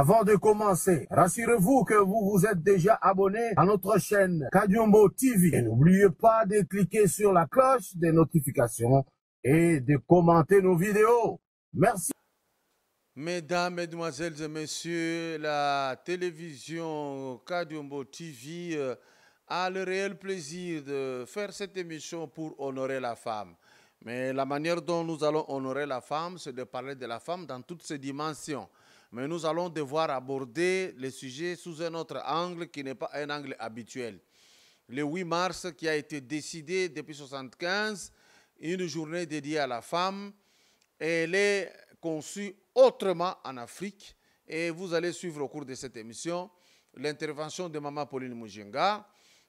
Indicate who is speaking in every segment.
Speaker 1: Avant de commencer, rassurez-vous que vous vous êtes déjà abonné à notre chaîne Kadiombo TV. Et n'oubliez pas de cliquer sur la cloche des notifications et de commenter nos vidéos. Merci.
Speaker 2: Mesdames, Mesdemoiselles et Messieurs, la télévision Kadiombo TV a le réel plaisir de faire cette émission pour honorer la femme. Mais la manière dont nous allons honorer la femme, c'est de parler de la femme dans toutes ses dimensions. Mais nous allons devoir aborder les sujets sous un autre angle qui n'est pas un angle habituel. Le 8 mars, qui a été décidé depuis 1975, une journée dédiée à la femme, elle est conçue autrement en Afrique. Et vous allez suivre au cours de cette émission l'intervention de Maman Pauline Mujinga.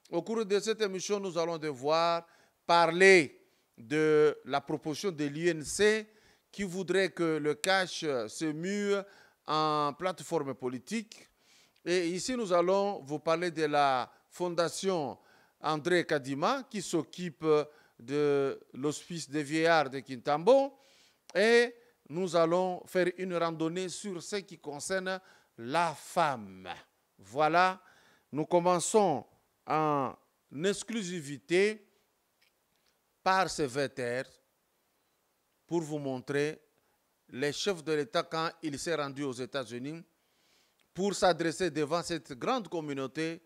Speaker 2: Au cours de cette émission, nous allons devoir parler de la proposition de l'UNC qui voudrait que le cash se mue en plateforme politique. Et ici, nous allons vous parler de la fondation André Kadima qui s'occupe de l'hospice des vieillards de Kintambo. Et nous allons faire une randonnée sur ce qui concerne la femme. Voilà, nous commençons en exclusivité par ce VTR pour vous montrer les chefs de l'État quand il s'est rendu aux États-Unis pour s'adresser devant cette grande communauté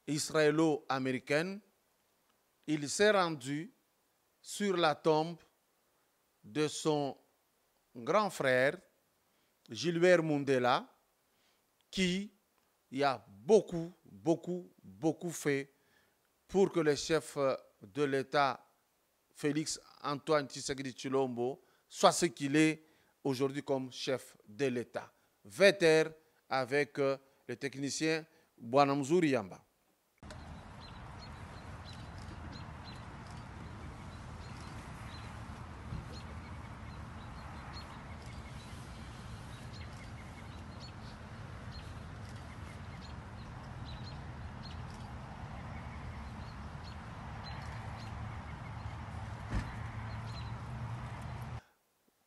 Speaker 2: israélo-américaine. Il s'est rendu sur la tombe de son grand frère, Gilbert Mundela, qui a beaucoup fait pour que le chef de l'État, Félix Antoine Tshisekedi Tshilombo, soit ce qu'il est aujourd'hui comme chef de l'État. VTR avec le technicien Bouanamzouri Yamba.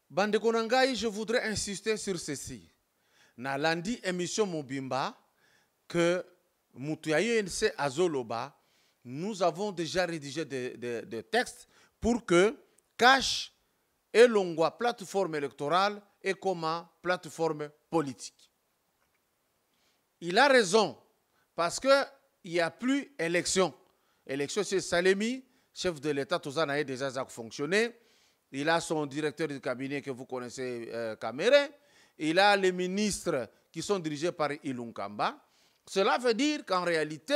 Speaker 2: Bande Konangai, je voudrais insister sur ceci. Na lundi émission Mobimba que Moutouaye Azoloba, nous avons déjà rédigé des textes pour que Cash et Longwa plateforme électorale et comment plateforme politique. Il a raison parce qu'il n'y a plus élection. Élection, c'est Salemi, chef de l'État, tout ça n'a déjà fonctionné. Il a son directeur de cabinet que vous connaissez, Kamere. Il a les ministres qui sont dirigés par Ilunkamba. Cela veut dire qu'en réalité,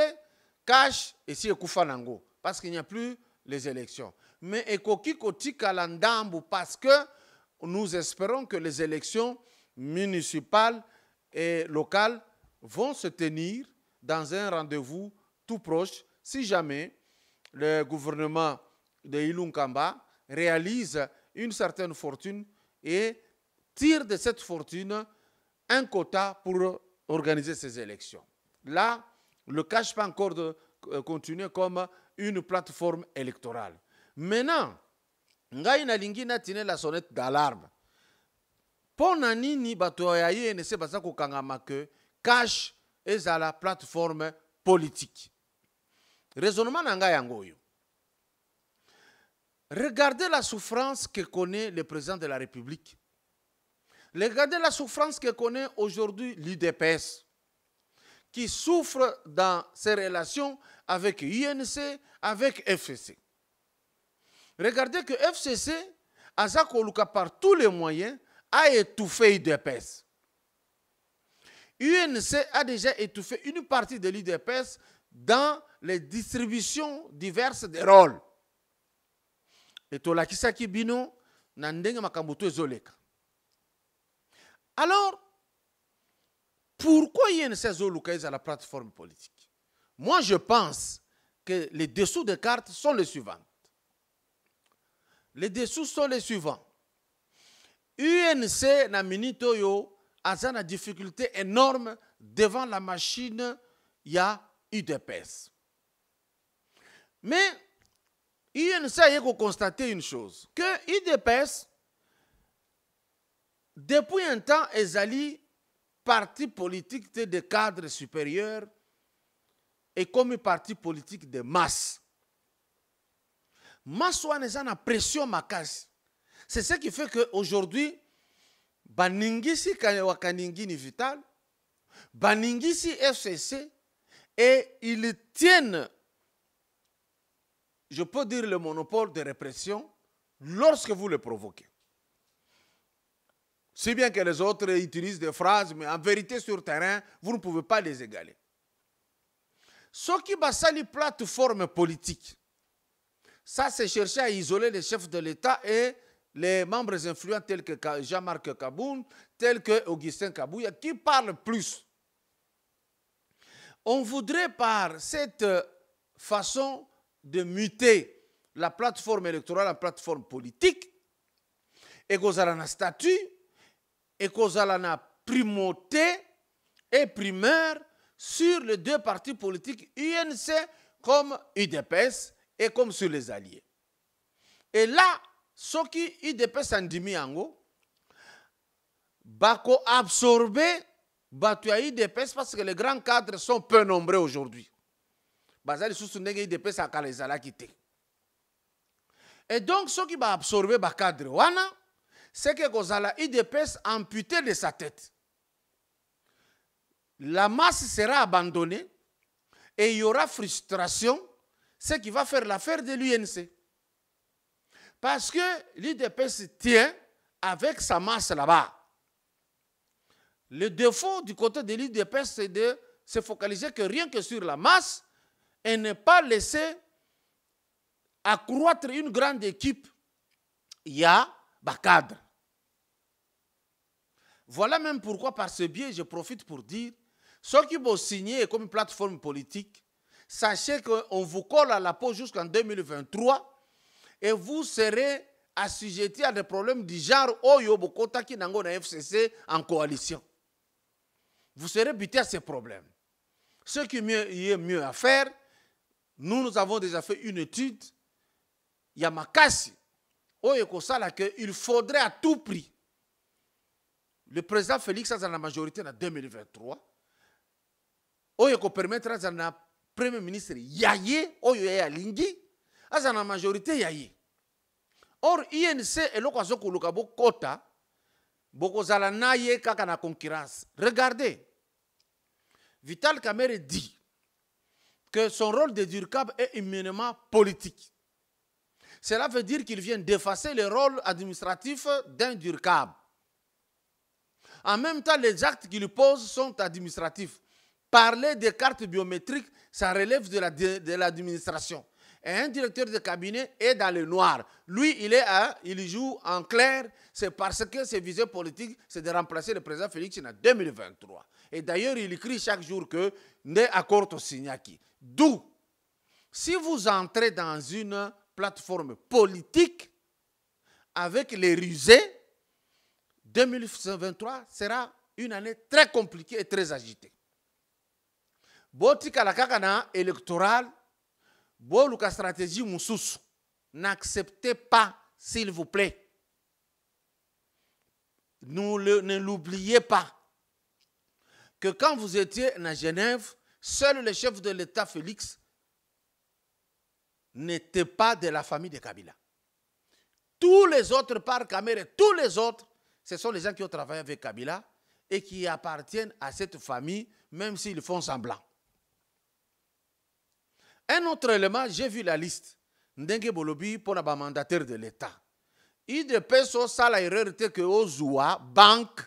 Speaker 2: Cash est ici Koufanango, parce qu'il n'y a plus les élections. Mais Ekoki Koti Kalandambu, parce que nous espérons que les élections municipales et locales vont se tenir dans un rendez-vous tout proche, si jamais le gouvernement de Ilunkamba réalise une certaine fortune et tire de cette fortune un quota pour organiser ces élections. Là, le cash pas encore de continuer comme une plateforme électorale. Maintenant, ngai na lingi na tine la sonnette d'alarme. Pona nini bato ya ye ne se basa ko kangama que cash est à la plateforme politique. Raisonnement na ngai yango yo. Regardez la souffrance que connaît le président de la République. Regardez la souffrance que connaît aujourd'hui l'UDPS, qui souffre dans ses relations avec UNC, avec FCC. Regardez que FCC, Azakoluka par tous les moyens, a étouffé l'UDPS. UNC a déjà étouffé une partie de l'UDPS dans les distributions diverses des rôles. Et tout kisaki bino nandenge makambuto ezoleka. Alors, pourquoi INC Zoluka à la plateforme politique? Moi, je pense que les dessous des cartes sont les suivantes. Les dessous sont les suivants. UNC na minitoyo a une difficulté énorme devant la machine ya UDPS. Mais UNC a constaté une chose, que UDPS, depuis un temps, ezali parti politique de cadres supérieurs et comme parti politique de masse. Masse wana eza na pression makasi. C'est ce qui fait qu'aujourd'hui, baningisi wakaningini Vital, baningisi FCC, et ils tiennent, je peux dire, le monopole de répression lorsque vous le provoquez. Si bien que les autres utilisent des phrases, mais en vérité, sur terrain, vous ne pouvez pas les égaler. Ce qui basali plateforme politique, ça c'est chercher à isoler les chefs de l'État et les membres influents tels que Jean-Marc Kaboun, tels que Augustin Kabouya, qui parlent plus. On voudrait par cette façon de muter la plateforme électorale en plateforme politique, et qu'on a un statut, et qu'on a une primauté et primeur sur les deux partis politiques, UNC comme UDPS et comme sur les alliés. Et là, ce qui UDPS andimi yango, bako absorber batu ya UDPS parce que les grands cadres sont peu nombreux aujourd'hui. Bazali sous ndenge UDPS akala ezala kité. Et donc ce qui va absorber ba cadre wana, c'est que kozala UDPS amputé de sa tête. La masse sera abandonnée et il y aura frustration, ce qui va faire l'affaire de l'UNC. Parce que l'UDPS tient avec sa masse là-bas. Le défaut du côté de l'UDPS, c'est de se focaliser que rien que sur la masse et ne pas laisser accroître une grande équipe. Il y a des cadres. Voilà même pourquoi, par ce biais, je profite pour dire, ceux qui vont signer comme une plateforme politique, sachez qu'on vous colle à la peau jusqu'en 2023 et vous serez assujettis à des problèmes du genre Oyo Bokota qui n'ont pas FCC en coalition. Vous serez buté à ces problèmes. Ce qui est mieux à faire, nous avons déjà fait une étude, Yamakasi, Oyo Kosala, qu'il faudrait à tout prix le président Félix a la majorité en 2023. Oyo ko permettre à la premier ministre Yaye, Oyo ya Lingi, à la majorité Yaye. Or, INC et l'occasion que l'on kota, boko zala naye kaka na concurrence. Regardez, Vital Kamerhe dit que son rôle de DURCAB est immédiatement politique. Cela veut dire qu'il vient d'effacer le rôle administratif d'un DURCAB. En même temps, les actes qu'il pose sont administratifs. Parler des cartes biométriques, ça relève de l'administration. Et un directeur de cabinet est dans le noir. Lui, il joue en clair. C'est parce que ses visées politiques, c'est de remplacer le président Félix en 2023. Et d'ailleurs, il écrit chaque jour que n'est accord au Signaki. D'où, si vous entrez dans une plateforme politique avec les rusés, 2023 sera une année très compliquée et très agitée. Botika la kakana électorale, Boluka stratégie Moussous. N'acceptez pas, s'il vous plaît. Ne l'oubliez pas que quand vous étiez à Genève, seul le chef de l'État Félix n'était pas de la famille de Kabila. Tous les autres, par Kamerhe, tous les autres, ce sont les gens qui ont travaillé avec Kabila et qui appartiennent à cette famille, même s'ils font semblant. Un autre élément, j'ai vu la liste. Ndenge Bolobi pour la mandataire de l'État. Il dépêche au salaire que Ozoua, banque,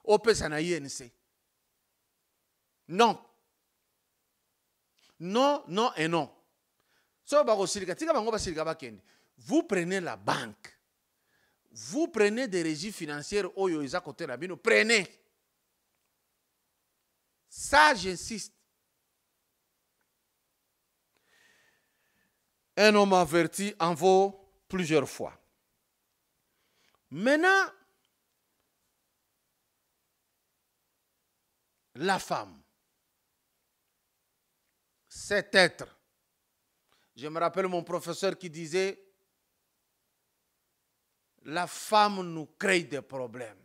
Speaker 2: au Pesana INC. Non. Non, non et non. Vous prenez la banque. Vous prenez des régies financières au Yoïsa côté Rabino. Prenez. Ça, j'insiste. Un homme averti en vaut plusieurs fois. Maintenant, la femme, cet être, je me rappelle mon professeur qui disait, la femme nous crée des problèmes.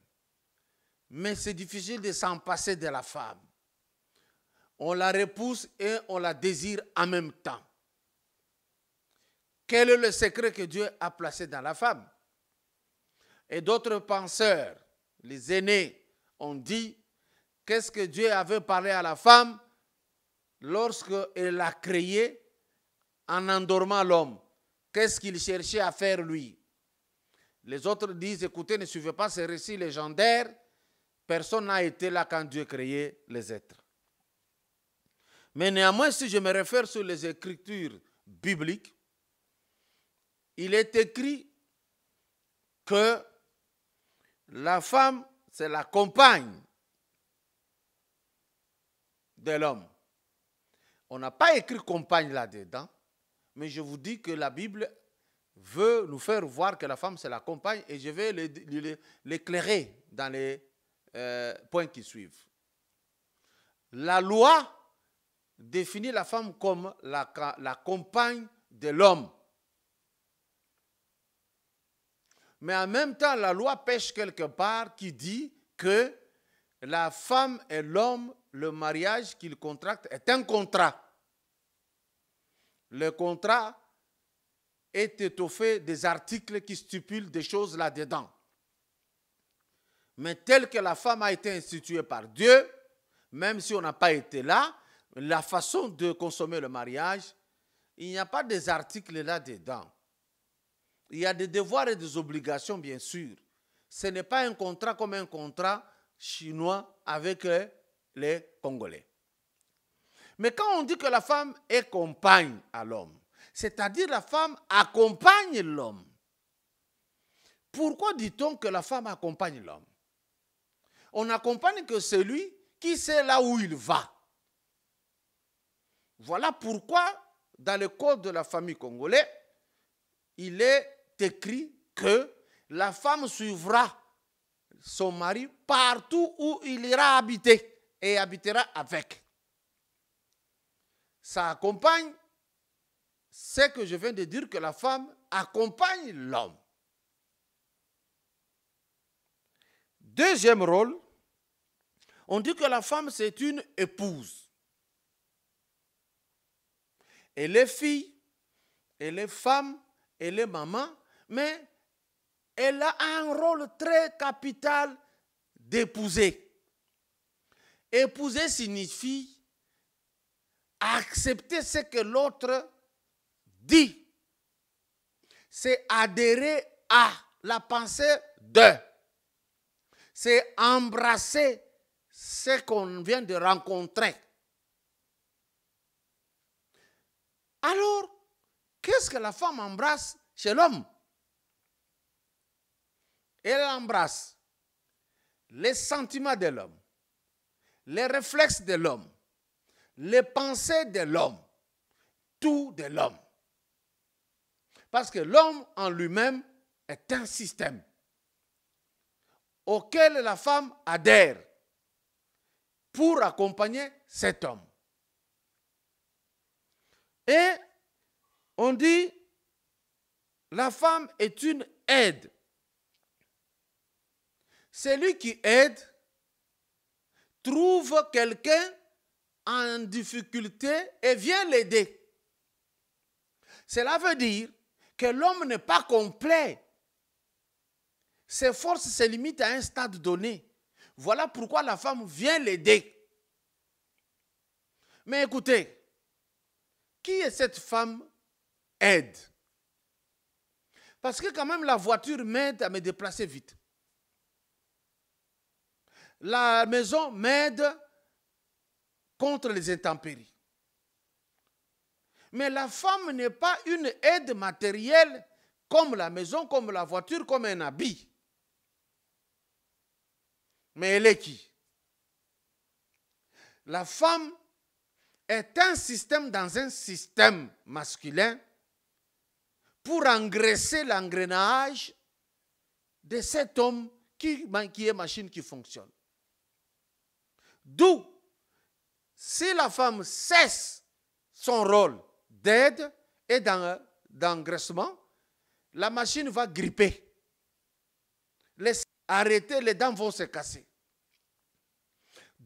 Speaker 2: mais c'est difficile de s'en passer de la femme. On la repousse et on la désire en même temps. Quel est le secret que Dieu a placé dans la femme? Et d'autres penseurs, les aînés, ont dit, qu'est-ce que Dieu avait parlé à la femme lorsqu'elle l'a créé en endormant l'homme? Qu'est-ce qu'il cherchait à faire lui? Les autres disent, écoutez, ne suivez pas ces récits légendaires. Personne n'a été là quand Dieu créait les êtres. Mais néanmoins, si je me réfère sur les Écritures bibliques, il est écrit que la femme, c'est la compagne de l'homme. On n'a pas écrit compagne là-dedans, mais je vous dis que la Bible veut nous faire voir que la femme, c'est la compagne, et je vais l'éclairer dans les points qui suivent. La loi définit la femme comme la compagne de l'homme. Mais en même temps, la loi pêche quelque part qui dit que la femme et l'homme, le mariage qu'ils contractent est un contrat. Le contrat est étoffé des articles qui stipulent des choses là-dedans. Mais tel que la femme a été instituée par Dieu, même si on n'a pas été là, la façon de consommer le mariage, il n'y a pas des articles là-dedans. Il y a des devoirs et des obligations, bien sûr. Ce n'est pas un contrat comme un contrat chinois avec les Congolais. Mais quand on dit que la femme est compagne à l'homme, c'est-à-dire la femme accompagne l'homme. Pourquoi dit-on que la femme accompagne l'homme? On n'accompagne que celui qui sait là où il va. Voilà pourquoi, dans le code de la famille congolais, il est écrit que la femme suivra son mari partout où il ira habiter et habitera avec. Ça accompagne ce que je viens de dire, que la femme accompagne l'homme. Deuxième rôle, on dit que la femme, c'est une épouse. Elle est fille, elle est femme, elle est maman, mais elle a un rôle très capital d'épouser. Épouser signifie accepter ce que l'autre dit. C'est adhérer à la pensée de. C'est embrasser ce qu'on vient de rencontrer. Alors, qu'est-ce que la femme embrasse chez l'homme? Elle embrasse les sentiments de l'homme, les réflexes de l'homme, les pensées de l'homme, tout de l'homme. Parce que l'homme en lui-même est un système auquel la femme adhère pour accompagner cet homme. Et on dit, la femme est une aide. Celui qui aide trouve quelqu'un en difficulté et vient l'aider. Cela veut dire que l'homme n'est pas complet. Ses forces se limitent à un stade donné. Voilà pourquoi la femme vient l'aider. Mais écoutez, qui est cette femme aide? Parce que quand même la voiture m'aide à me déplacer vite. La maison m'aide contre les intempéries. Mais la femme n'est pas une aide matérielle comme la maison, comme la voiture, comme un habit. Mais elle est qui? La femme est un système dans un système masculin pour engraisser l'engrenage de cet homme qui est machine qui fonctionne. D'où, si la femme cesse son rôle d'aide et d'engraissement, la machine va gripper. Arrêter, les dents vont se casser.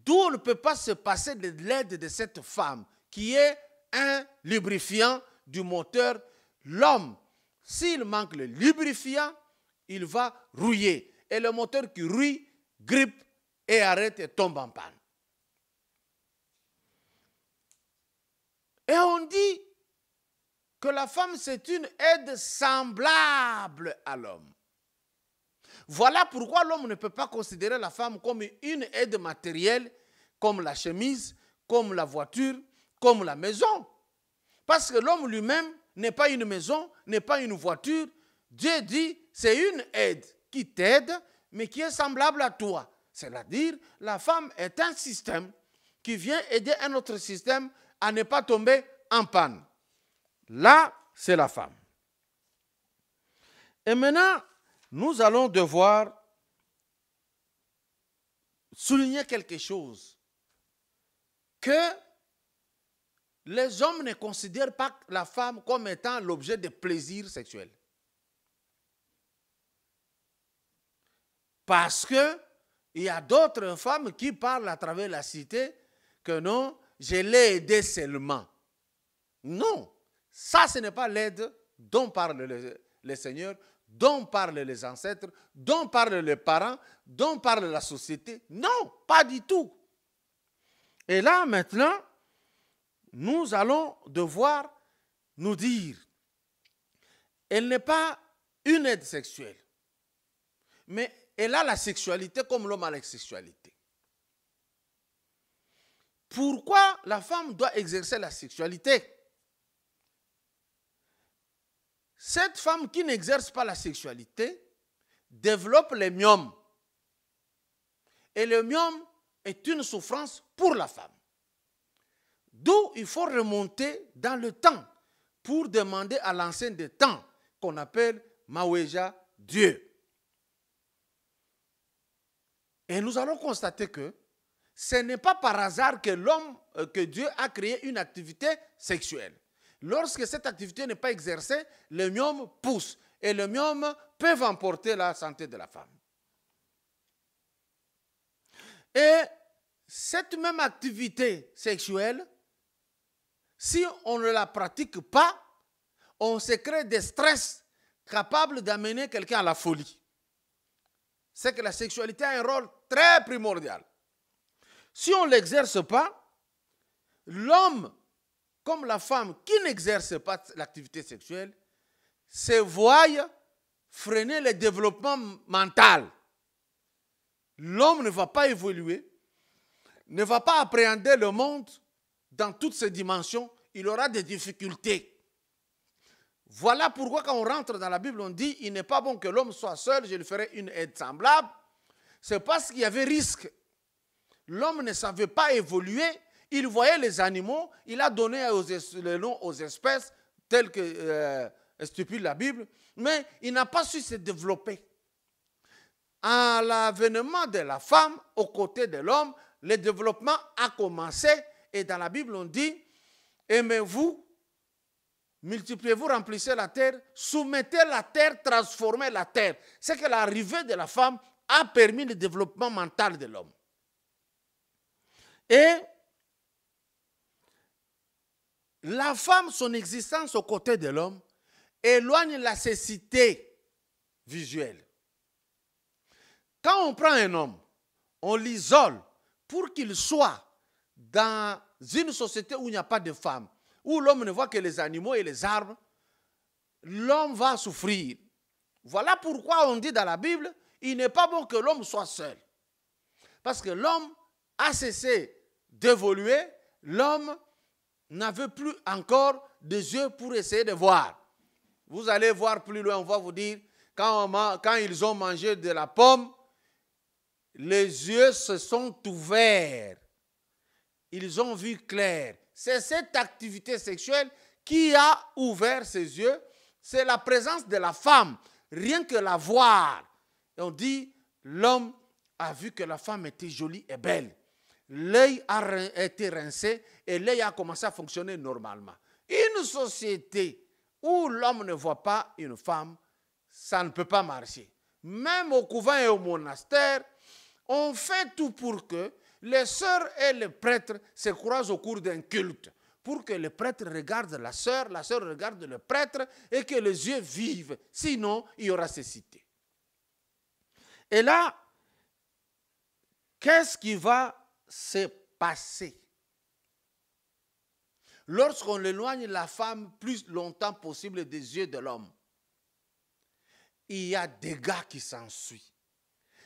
Speaker 2: d'où on ne peut pas se passer de l'aide de cette femme, qui est un lubrifiant du moteur. L'homme, s'il manque le lubrifiant, il va rouiller. Et le moteur qui rouille, grippe et arrête et tombe en panne. Et on dit que la femme, c'est une aide semblable à l'homme. Voilà pourquoi l'homme ne peut pas considérer la femme comme une aide matérielle, comme la chemise, comme la voiture, comme la maison. Parce que l'homme lui-même n'est pas une maison, n'est pas une voiture. Dieu dit, c'est une aide qui t'aide, mais qui est semblable à toi. C'est-à-dire, la femme est un système qui vient aider un autre système à ne pas tomber en panne. Là, c'est la femme. Et maintenant, nous allons devoir souligner quelque chose, que les hommes ne considèrent pas la femme comme étant l'objet de plaisir sexuel. Parce qu'il y a d'autres femmes qui parlent à travers la cité que non, je l'ai aidé seulement. Non, ça ce n'est pas l'aide dont parle le Seigneur, dont parlent les ancêtres, dont parlent les parents, dont parle la société. Non, pas du tout. Et là, maintenant, nous allons devoir nous dire, elle n'est pas une aide sexuelle, mais elle a la sexualité comme l'homme a la sexualité. Pourquoi la femme doit exercer la sexualité? Cette femme qui n'exerce pas la sexualité développe le myome. Et le myome est une souffrance pour la femme. D'où il faut remonter dans le temps pour demander à l'ancien des temps qu'on appelle Maweja, Dieu. Et nous allons constater que ce n'est pas par hasard que Dieu a créé une activité sexuelle. Lorsque cette activité n'est pas exercée, le myome pousse. Et le myome peut emporter la santé de la femme. Et cette même activité sexuelle, si on ne la pratique pas, on se crée des stress capables d'amener quelqu'un à la folie. C'est que la sexualité a un rôle très primordial. Si on ne l'exerce pas, l'homme comme la femme qui n'exerce pas l'activité sexuelle, se voient freiner le développement mental. L'homme ne va pas évoluer, ne va pas appréhender le monde dans toutes ses dimensions, il aura des difficultés. Voilà pourquoi quand on rentre dans la Bible, on dit, il n'est pas bon que l'homme soit seul, je lui ferai une aide semblable. C'est parce qu'il y avait risque. L'homme ne savait pas évoluer. Il voyait les animaux, il a donné le nom aux espèces telles que stipule la Bible, mais il n'a pas su se développer. À l'avènement de la femme aux côtés de l'homme, le développement a commencé et dans la Bible on dit, aimez-vous, multipliez-vous, remplissez la terre, soumettez la terre, transformez la terre. C'est que l'arrivée de la femme a permis le développement mental de l'homme. Et la femme, son existence aux côtés de l'homme, éloigne la cécité visuelle. Quand on prend un homme, on l'isole pour qu'il soit dans une société où il n'y a pas de femmes, où l'homme ne voit que les animaux et les arbres, l'homme va souffrir. Voilà pourquoi on dit dans la Bible, il n'est pas bon que l'homme soit seul. Parce que l'homme a cessé d'évoluer, l'homme n'avait plus encore des yeux pour essayer de voir. Vous allez voir plus loin, on va vous dire, quand ils ont mangé de la pomme, les yeux se sont ouverts. Ils ont vu clair. C'est cette activité sexuelle qui a ouvert ses yeux. C'est la présence de la femme. Rien que la voir. Et on dit, l'homme a vu que la femme était jolie et belle. L'œil a été rincé et l'œil a commencé à fonctionner normalement. Une société où l'homme ne voit pas une femme, ça ne peut pas marcher. Même au couvent et au monastère, on fait tout pour que Les sœurs et les prêtres se croisent au cours d'un culte pour que le prêtre regarde la sœur regarde le prêtre et que les yeux vivent. Sinon, il y aura cécité. Et là, qu'est-ce qui va se passer? Lorsqu'on éloigne la femme plus longtemps possible des yeux de l'homme, il y a des dégâts qui s'ensuivent.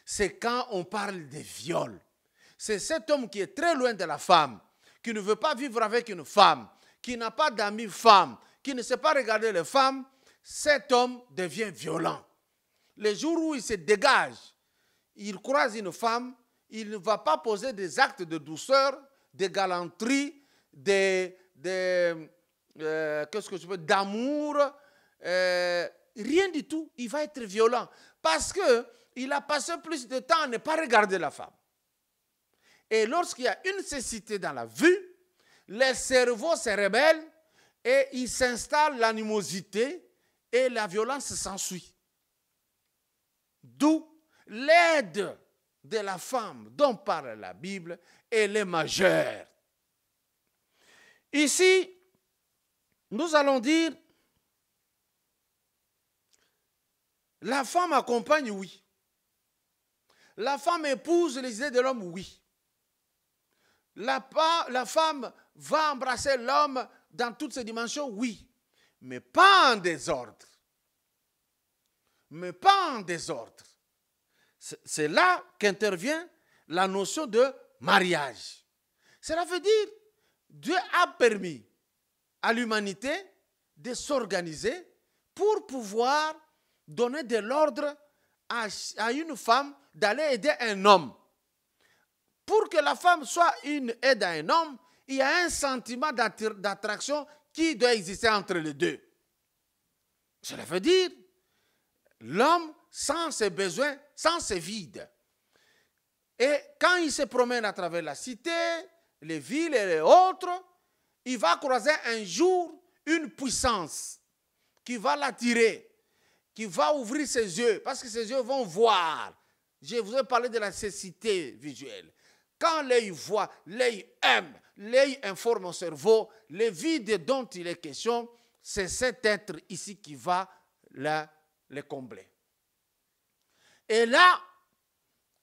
Speaker 2: C'est quand on parle de viol. C'est cet homme qui est très loin de la femme, qui ne veut pas vivre avec une femme, qui n'a pas d'amis femmes, qui ne sait pas regarder les femmes, cet homme devient violent. Le jour où il se dégage, il croise une femme, il ne va pas poser des actes de douceur, de galanterie, d'amour, rien du tout. Il va être violent parce qu'il a passé plus de temps à ne pas regarder la femme. Et lorsqu'il y a une cécité dans la vue, le cerveau se rebelle et il s'installe l'animosité et la violence s'ensuit. D'où l'aide de la femme dont parle la Bible, elle est majeure. Ici, nous allons dire, la femme accompagne, oui. La femme épouse les idées de l'homme, oui. La femme va embrasser l'homme dans toutes ses dimensions, oui. Mais pas en désordre. Mais pas en désordre. C'est là qu'intervient la notion de mariage. Cela veut dire, Dieu a permis à l'humanité de s'organiser pour pouvoir donner de l'ordre à une femme d'aller aider un homme. Pour que la femme soit une aide à un homme, il y a un sentiment d'attraction qui doit exister entre les deux. Cela veut dire, l'homme sans ses besoins, sans ses vides. Et quand il se promène à travers la cité, les villes et les autres, il va croiser un jour une puissance qui va l'attirer, qui va ouvrir ses yeux, parce que ses yeux vont voir. Je vous ai parlé de la cécité visuelle. Quand l'œil voit, l'œil aime, l'œil informe au cerveau, le vide dont il est question, c'est cet être ici qui va le combler. Et là,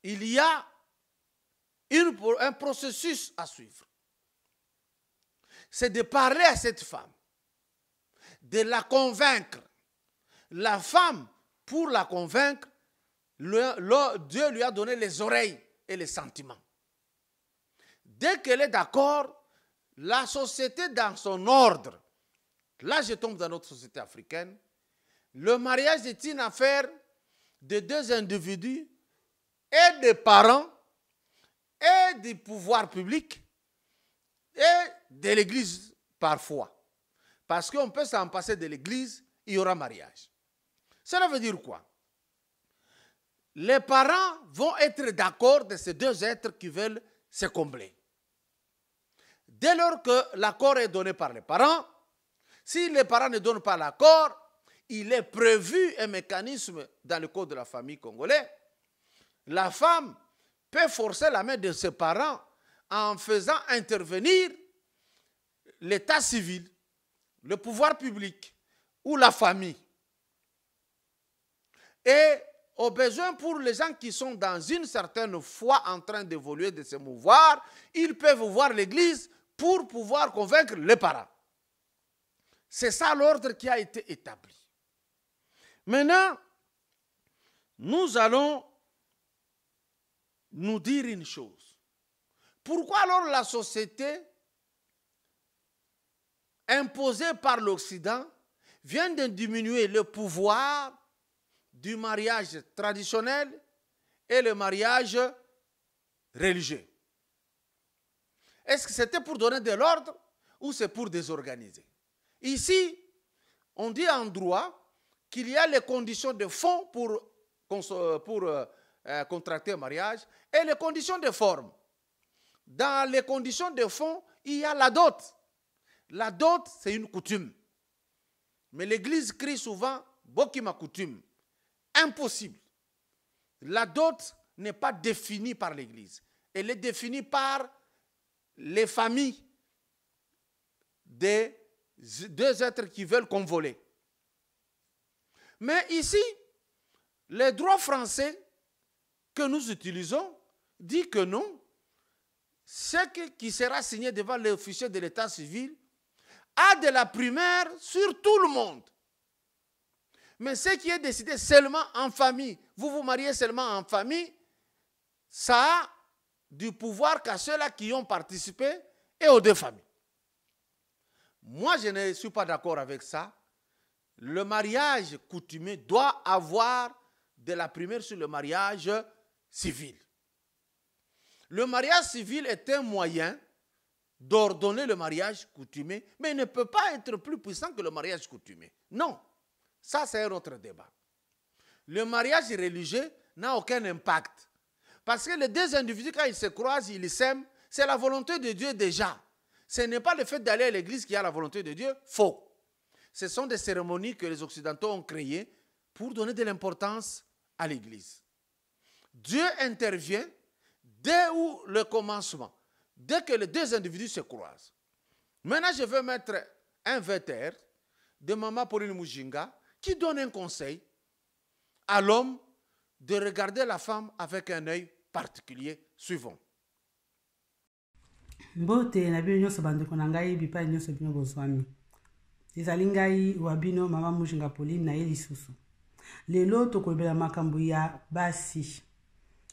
Speaker 2: il y a un processus à suivre. C'est de parler à cette femme, de la convaincre. La femme, pour la convaincre, Dieu lui a donné les oreilles et les sentiments. Dès qu'elle est d'accord, la société dans son ordre, là je tombe dans notre société africaine, le mariage est une affaire de deux individus et des parents et du pouvoir public et de l'église parfois. Parce qu'on peut s'en passer de l'église, il y aura mariage. Cela veut dire quoi? Les parents vont être d'accord de ces deux êtres qui veulent se combler. Dès lors que l'accord est donné par les parents, si les parents ne donnent pas l'accord, il est prévu un mécanisme dans le code de la famille congolais. La femme peut forcer la main de ses parents en faisant intervenir l'état civil, le pouvoir public ou la famille. Et au besoin, pour les gens qui sont dans une certaine foi en train d'évoluer, de se mouvoir, ils peuvent voir l'église pour pouvoir convaincre les parents. C'est ça l'ordre qui a été établi. Maintenant, nous allons nous dire une chose. Pourquoi alors la société imposée par l'Occident vient de diminuer le pouvoir du mariage traditionnel et le mariage religieux? Est-ce que c'était pour donner de l'ordre ou c'est pour désorganiser? Ici, on dit en droit qu'il y a les conditions de fond pour contracter un mariage et les conditions de forme. Dans les conditions de fond, il y a la dot. La dot, c'est une coutume. Mais l'Église crie souvent « Bokima coutume ». Impossible. La dot n'est pas définie par l'Église. elle est définie par les familles des deux êtres qui veulent convoler. Mais ici, les droits français que nous utilisons dit que non. Ce qui sera signé devant l'officier de l'état civil a de la primaire sur tout le monde. Mais ce qui est décidé seulement en famille, vous vous mariez seulement en famille, ça a du pouvoir qu'à ceux-là qui ont participé et aux deux familles. Moi, je ne suis pas d'accord avec ça. Le mariage coutumier doit avoir de la primaire sur le mariage civil. Le mariage civil est un moyen d'ordonner le mariage coutumier, mais il ne peut pas être plus puissant que le mariage coutumier. Non, ça c'est un autre débat. Le mariage religieux n'a aucun impact. Parce que les deux individus, quand ils se croisent, ils s'aiment, c'est la volonté de Dieu déjà. Ce n'est pas le fait d'aller à l'église qui a la volonté de Dieu, faux. Ce sont des cérémonies que les Occidentaux ont créées pour donner de l'importance à l'église. Dieu intervient dès le commencement, dès que les deux individus se croisent. Maintenant, je vais mettre un vétère de Maman Pauline Mujinga qui donne un conseil à l'homme de regarder la femme avec un œil particulier suivant.
Speaker 3: Mbote na bino nyonso bandeko na ngai bipai nyonso bino bozwami. Ezali ngai wabino Mama Mujinga Pauline na ye lisusu. Lelo tokolobela makambo ya basi.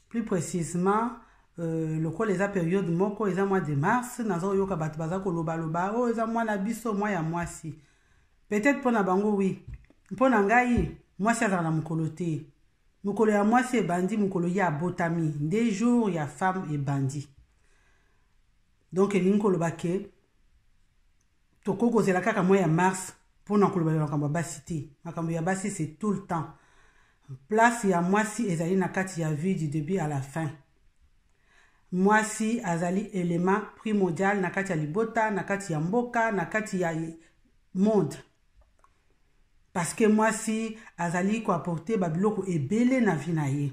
Speaker 3: Plus précisément, lokola eza période moko eza mois de mars, nazo yoka bato baza koloba loba, oh eza mois na biso mois ya mwasi. Peut-être pona bango oui. Pona ngai mwasi azala na mokolo te. Mokolo ya mwasi ebandi mokolo ya botami. Des jours ya femme ebandi. Donc elingi koloba ke tokoko zela kaka mois ya mars pona koloba makambo ya basi te. Makambo ya basi c'est tout le temps. Place ya mwasi ezali na kati ya vie du début à la fin. Mwasi azali élément primordial na kati ya libota, na kati ya mboka, na kati ya monde. Parce que mwasi azali ko apporter babiloko ebele na vie na ye.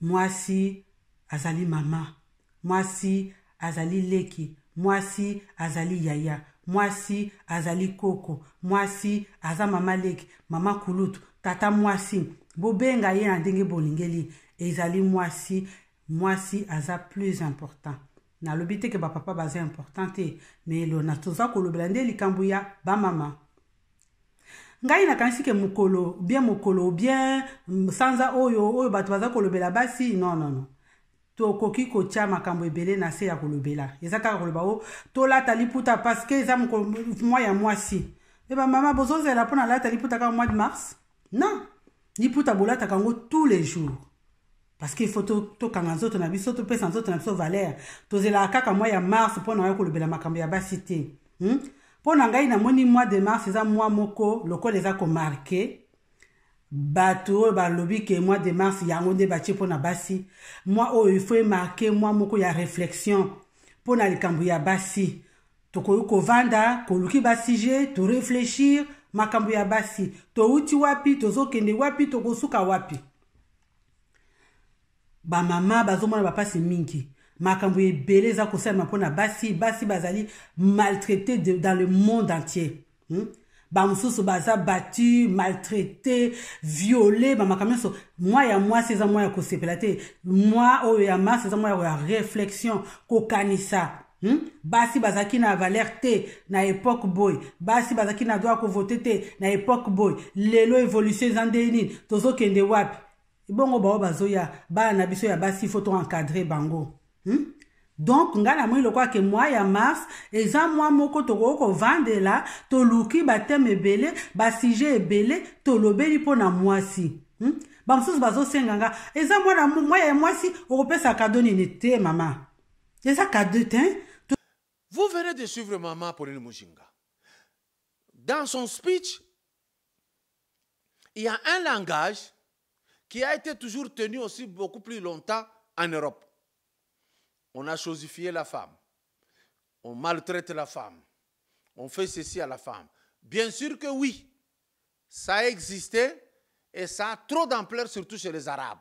Speaker 3: Mwasi azali mama. Mwasi azali leki. Mwasi azali yaya. Mwasi azali koko. Mwasi aza mama leki. Mama kulutu. Tata mwasi. Bobenga ye na ndenge bolingeli. Ezali mwasi. Mwasi aza plus important. Na lobite ke ba papa baza important te. Mais lo na toza kolobela nde likambo ya ba mama. Ngai na kanisi ke mokolo bien sanza oyo bato baza kolobela basi non. Tokoki kotia makambo ebele na se ya kolobela. Eza kaka koloba o tolata liputa parce que eza mois ya mwasi. Eba mama bozozela pona lata liputa ka mois de mars? Non. Liputa bolata kango tous les jours. Parce qu'il faut to kanga nzoto na biso to pesa nzoto na biso valeur. Tozela kaka mois ya mars pona ya kolobela makambo ya basi te. Pona ngai na moni mois de mars eza mois moko lokola eza ko marquer bato ba lobi ke mois de mars yango nde batie pona basi. Moi il faut marquer mois moko ya réflexion pona likambo ya basi. Toko ko vanda ko luki basije to réfléchir makambo ya basi. To uti wapi tozo kende wapi to kosuka wapi. Ba mama bazomona ba pasi mingi. Makambo ebele za kosema pona basi bazali maltraité dans le monde entier. Bamususu baza battu, maltraité, violé, makambo so moi ya moi c'est moi ya kosepela te. Moi o ya ma c'est moi ya réflexion ko kanisa. Basi bazaki na valeur te na époque boy. Basi bazaki na droit ko voter te na époque boy. Lelo évolution zandeni tozo kende wapi. Bongo bao bazoya ba na biso ya basi faut encadrer bango. Donc ngana moi lokwa ke moi ya mars eza moi moko toko vandela to luki bateme ebele ba sujet ebele to lobeli pona mwasi. Ba msusu bazo senganga eza moi ya mwasi okopesa cadeau ni te mama. Eza cadeau te.
Speaker 2: Vous venez de suivre Maman Pauline Mujinga. Dans son speech, il y a un langage qui a été toujours tenu aussi beaucoup plus longtemps en Europe. On a chosifié la femme. On maltraite la femme. On fait ceci à la femme. Bien sûr que oui, ça a existé et ça a trop d'ampleur, surtout chez les Arabes.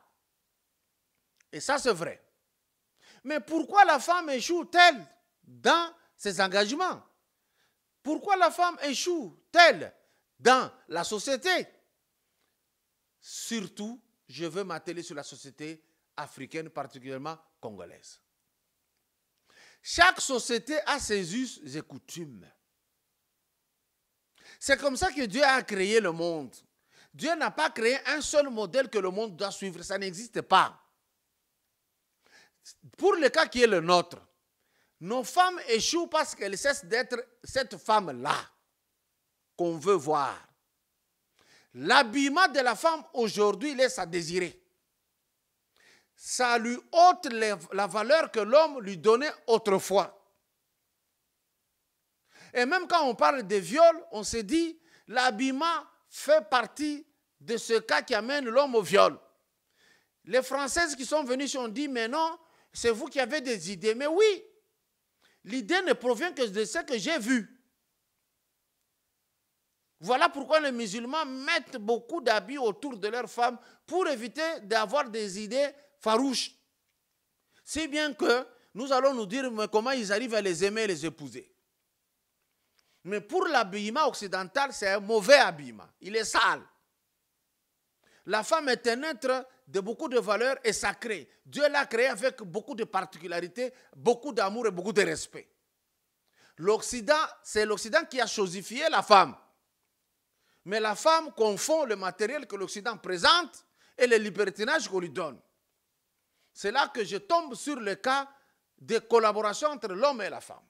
Speaker 2: Et ça, c'est vrai. Mais pourquoi la femme échoue-t-elle dans ses engagements? Pourquoi la femme échoue-t-elle dans la société? Surtout, je veux m'atteler sur la société africaine, particulièrement congolaise. Chaque société a ses us et coutumes. C'est comme ça que Dieu a créé le monde. Dieu n'a pas créé un seul modèle que le monde doit suivre. Ça n'existe pas. Pour le cas qui est le nôtre, nos femmes échouent parce qu'elles cessent d'être cette femme-là qu'on veut voir. L'habillement de la femme aujourd'hui laisse à désirer. Ça lui ôte la valeur que l'homme lui donnait autrefois. Et même quand on parle de viol, on se dit l'habillement fait partie de ce cas qui amène l'homme au viol. Les Françaises qui sont venues ont dit mais non, c'est vous qui avez des idées. Mais oui, l'idée ne provient que de ce que j'ai vu. Voilà pourquoi les musulmans mettent beaucoup d'habits autour de leurs femmes pour éviter d'avoir des idées farouches. Si bien que nous allons nous dire mais comment ils arrivent à les aimer et les épouser. Mais pour l'habillement occidental, c'est un mauvais habillement. Il est sale. La femme est un être de beaucoup de valeurs et sacré. Dieu l'a créé avec beaucoup de particularités, beaucoup d'amour et beaucoup de respect. L'Occident, c'est l'Occident qui a chosifié la femme. Mais la femme confond le matériel que l'Occident présente et le libertinage qu'on lui donne. C'est là que je tombe sur le cas de collaboration entre l'homme et la femme.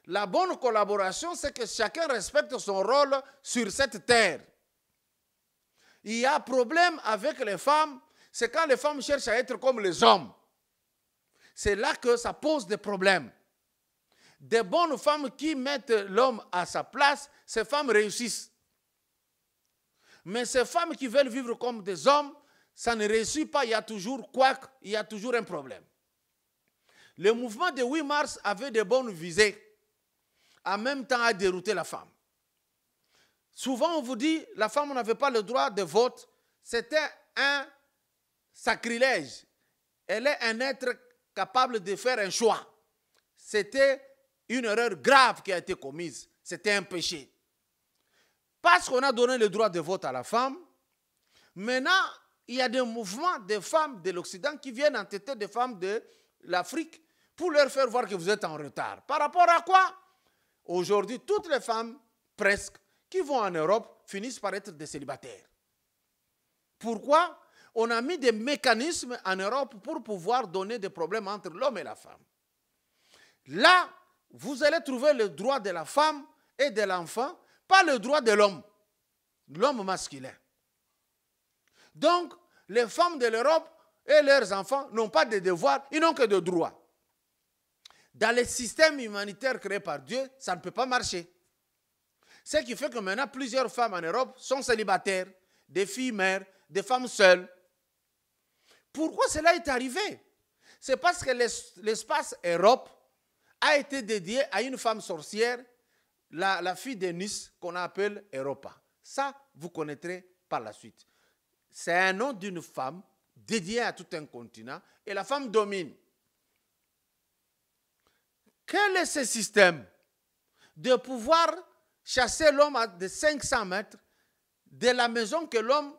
Speaker 2: La bonne collaboration, c'est que chacun respecte son rôle sur cette terre. Il y a un problème avec les femmes, c'est quand les femmes cherchent à être comme les hommes. C'est là que ça pose des problèmes. Des bonnes femmes qui mettent l'homme à sa place, ces femmes réussissent. Mais ces femmes qui veulent vivre comme des hommes, ça ne réussit pas, il y a toujours il y a toujours un problème. Le mouvement de 8 mars avait de bonnes visées, en même temps à dérouter la femme. Souvent on vous dit, la femme n'avait pas le droit de vote, c'était un sacrilège. Elle est un être capable de faire un choix. C'était une erreur grave qui a été commise, c'était un péché. Parce qu'on a donné le droit de vote à la femme, maintenant, il y a des mouvements de femmes de l'Occident qui viennent entêter des femmes de l'Afrique pour leur faire voir que vous êtes en retard. Par rapport à quoi? Aujourd'hui, toutes les femmes, presque, qui vont en Europe, finissent par être des célibataires. Pourquoi? On a mis des mécanismes en Europe pour pouvoir donner des problèmes entre l'homme et la femme. Là, vous allez trouver le droit de la femme et de l'enfant, pas le droit de l'homme, l'homme masculin. Donc, les femmes de l'Europe et leurs enfants n'ont pas de devoirs, ils n'ont que de droits. Dans les systèmes humanitaires créés par Dieu, ça ne peut pas marcher. Ce qui fait que maintenant, plusieurs femmes en Europe sont célibataires, des filles mères, des femmes seules. Pourquoi cela est arrivé? C'est parce que l'espace Europe a été dédié à une femme sorcière, la fille de Nice, qu'on appelle Europa. Ça, vous connaîtrez par la suite. C'est un nom d'une femme dédiée à tout un continent et la femme domine. Quel est ce système de pouvoir chasser l'homme à de 500 mètres de la maison que l'homme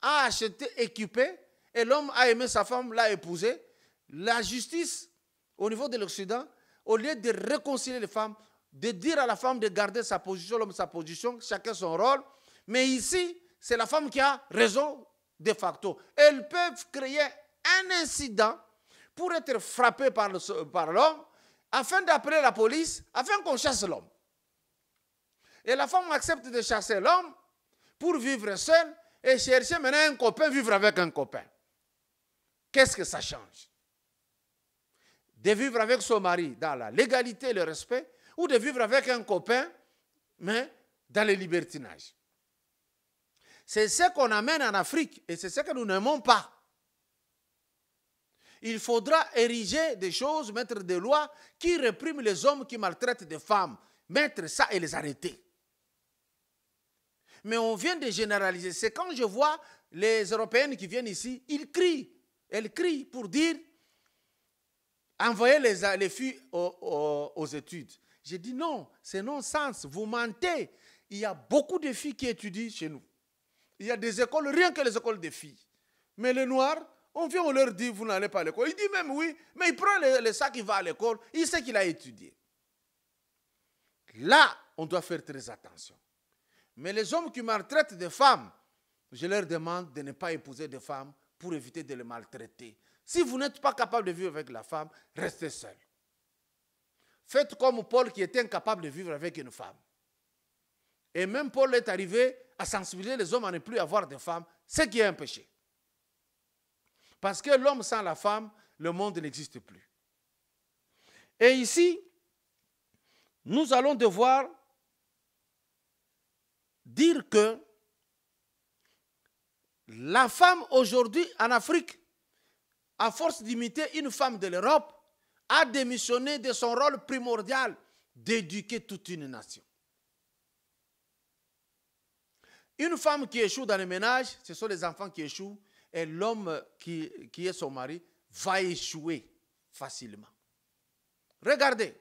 Speaker 2: a achetée, équipée, et l'homme a aimé sa femme, l'a épousée? La justice, au niveau de l'Occident, au lieu de réconcilier les femmes, de dire à la femme de garder sa position, l'homme sa position, chacun son rôle, mais ici, c'est la femme qui a raison de facto. Elles peuvent créer un incident pour être frappées par l'homme, afin d'appeler la police, afin qu'on chasse l'homme. Et la femme accepte de chasser l'homme pour vivre seule et chercher maintenant un copain, vivre avec un copain. Qu'est-ce que ça change? De vivre avec son mari dans la légalité et le respect, ou de vivre avec un copain, mais dans le libertinage. C'est ce qu'on amène en Afrique et c'est ce que nous n'aimons pas. Il faudra ériger des choses, mettre des lois qui répriment les hommes qui maltraitent des femmes. Mettre ça et les arrêter. Mais on vient de généraliser. C'est quand je vois les Européennes qui viennent ici, ils crient Elle crie pour dire, envoyez les filles aux études. J'ai dit non, c'est non-sens, vous mentez. Il y a beaucoup de filles qui étudient chez nous. Il y a des écoles, rien que les écoles des filles. Mais les noirs, on vient, on leur dit, vous n'allez pas à l'école. Il dit même oui, mais il prend le sac, il va à l'école, il sait qu'il a étudié. Là, on doit faire très attention. Mais les hommes qui maltraitent des femmes, je leur demande de ne pas épouser des femmes pour éviter de les maltraiter. Si vous n'êtes pas capable de vivre avec la femme, restez seul. Faites comme Paul qui était incapable de vivre avec une femme. Et même Paul est arrivé à sensibiliser les hommes à ne plus avoir de femmes, ce qui est un péché. Parce que l'homme sans la femme, le monde n'existe plus. Et ici, nous allons devoir dire que la femme aujourd'hui en Afrique, à force d'imiter une femme de l'Europe, a démissionné de son rôle primordial d'éduquer toute une nation. Une femme qui échoue dans le ménage, ce sont les enfants qui échouent, et l'homme qui est son mari va échouer facilement. Regardez,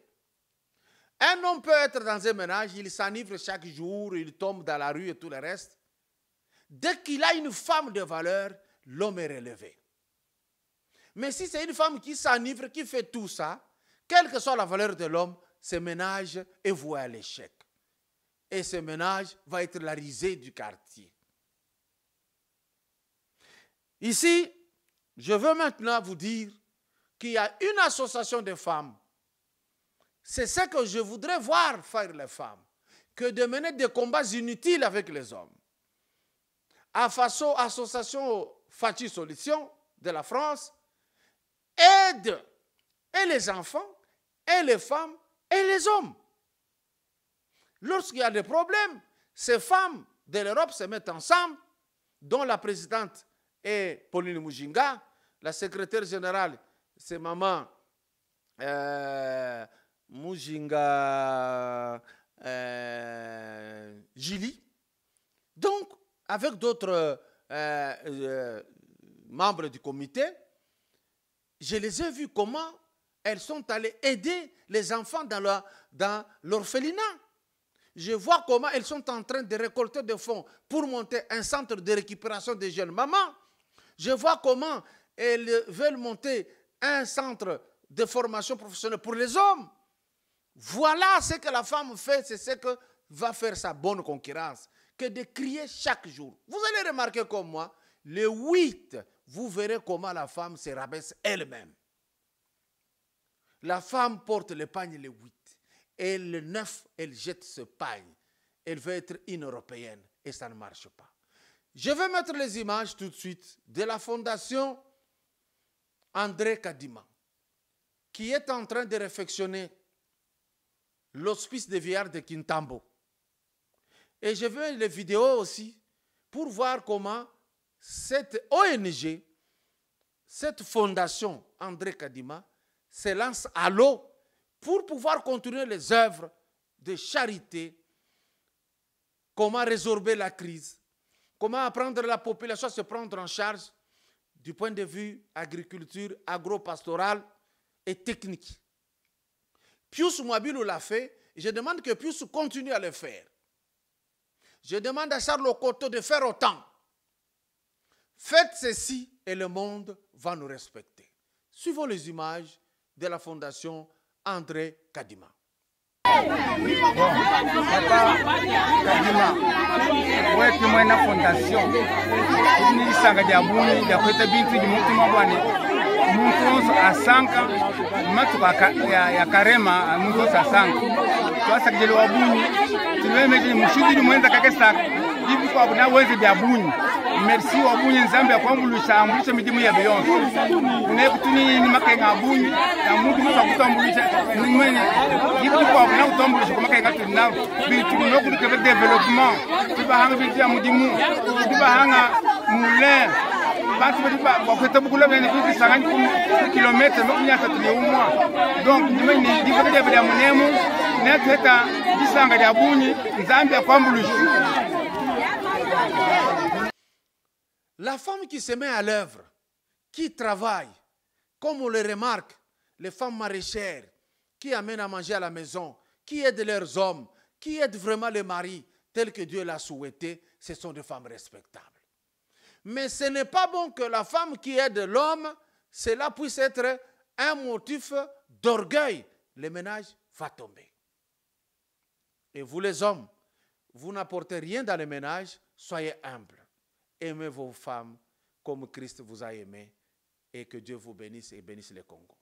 Speaker 2: un homme peut être dans un ménage, il s'enivre chaque jour, il tombe dans la rue et tout le reste. Dès qu'il a une femme de valeur, l'homme est relevé. Mais si c'est une femme qui s'enivre, qui fait tout ça, quelle que soit la valeur de l'homme, ce ménage est voué à l'échec. Et ce ménage va être la risée du quartier. Ici, je veux maintenant vous dire qu'il y a une association de femmes. C'est ce que je voudrais voir faire les femmes, que de mener des combats inutiles avec les hommes. À façon association Fati Solution de la France, aide et les enfants, et les femmes, et les hommes. Lorsqu'il y a des problèmes, ces femmes de l'Europe se mettent ensemble, dont la présidente est Pauline Mujinga, la secrétaire générale, c'est maman Mujinga Gili. Donc, avec d'autres membres du comité, je les ai vus comment elles sont allées aider les enfants dans l'orphelinat. Je vois comment elles sont en train de récolter des fonds pour monter un centre de récupération des jeunes mamans. Je vois comment elles veulent monter un centre de formation professionnelle pour les hommes. Voilà ce que la femme fait, c'est ce que va faire sa bonne concurrence, que de crier chaque jour. Vous allez remarquer comme moi, le 8, vous verrez comment la femme se rabaisse elle-même. La femme porte le pagne le 8. Et le 9, elle jette ce pagne. Elle veut être une Européenne et ça ne marche pas. Je vais mettre les images tout de suite de la fondation André Kadima, qui est en train de réfectionner l'hospice des vieillards de Kintambo. Et je veux les vidéos aussi pour voir comment cette ONG, cette fondation André Kadima, se lance à l'eau pour pouvoir continuer les œuvres de charité, comment résorber la crise, comment apprendre la population à se prendre en charge du point de vue agriculture, agro-pastorale et technique. Pius Mwabilou l'a fait, et je demande que Pius continue à le faire. Je demande à Charles Okoto de faire autant. Faites ceci et le monde va nous respecter. Suivons les images de la fondation André Kadima.
Speaker 4: Kadima wetu mwena fondation ni sanga ya buni ya kweta bintu di mtu mabwane mtu asanka matuka ya karema mtu asanka twasa kjelo wabuni tumemeje mushudi ni mwenda kakesa hivi kwa buna wezi bya buni. Merci wabuni nzambe kwa mbulusa ambulisha midimu ya Beyonce ne kutuni ni makenga buni na mungu mwa kutambulisha ni mwenye hivi kwa buna utambulisha kwa makenga tuna bitu noku de développement tuba hanga bitu ya mudimu tuba hanga mule batu ba kweta bukula bene bitu sangani kilomètre no kunyaka tuliumwa donc ni mwenye difa de bya munemu ne tweta disanga ya buni nzambe kwa mbulusa.
Speaker 2: La femme qui se met à l'œuvre, qui travaillent, comme on le remarque, les femmes maraîchères, qui amènent à manger à la maison, qui aident leurs hommes, qui aident vraiment les maris, tels que Dieu l'a souhaité, ce sont des femmes respectables. Mais ce n'est pas bon que la femme qui aide l'homme, cela puisse être un motif d'orgueil. Le ménage va tomber. Et vous les hommes, vous n'apportez rien dans le ménage, soyez humbles. Aimez vos femmes comme Christ vous a aimé et que Dieu vous bénisse et bénisse le Congo.